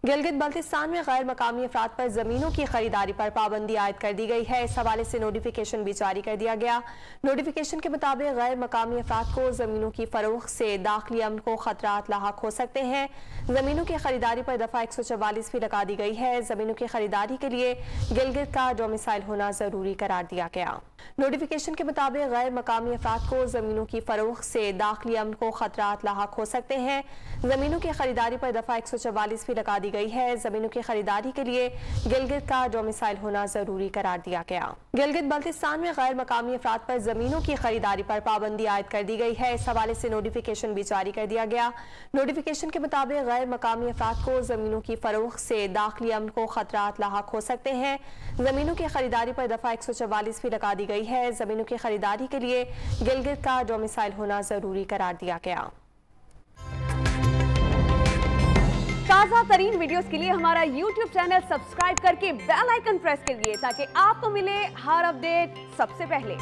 गिलगित बल्तिस्तान में गैर मकामी अफराद पर जमीनों की खरीदारी पर पाबंदी आयद कर दी गई है। इस हवाले से नोटिफिकेशन भी जारी कर दिया गया। नोटिफिकेशन के मुताबिक गैर मकामी अफराद को जमीनों की फरोख्त से दाखिली अमन को खतरात लाहक हो सकते हैं। जमीनों की खरीदारी पर दफा 144 भी लगा दी गई है। जमीनों की खरीदारी के लिए गिलगित का डोमिसाइल होना जरूरी करार दिया गया। नोटिफिकेशन के मुताबिक गैर मकामी अफराद को जमीनों की फरोख्त से दाखिली अमन को खतरात लाहक हो सकते हैं। जमीनों की खरीदारी पर दफा 144 भी लगा दी गई है। जमीनों की खरीदारी के लिए गिलगित का डोमिसाइल होना जरूरी करार दिया गया। गिलगित बल्तिस्तान में गैर मकामी अफराद पर जमीनों की खरीदारी पर पाबंदी आयद कर दी गई है। इस हवाले से नोटिफिकेशन भी जारी कर दिया गया। नोटिफिकेशन के मुताबिक गैर मकामी अफराद को जमीनों की फरोख्त से दाखिली अमन को खतरात लाहक हो सकते हैं। जमीनों की खरीदारी पर दफा 144 भी लगा दी गई है। जमीनों की खरीदारी के लिए गिलगित का डोमिसाइल होना जरूरी करार दिया गया। ताज़ा तरीन वीडियोस के लिए हमारा YouTube चैनल सब्सक्राइब करके बेल आइकन प्रेस करिए ताकि आपको मिले हर अपडेट सबसे पहले।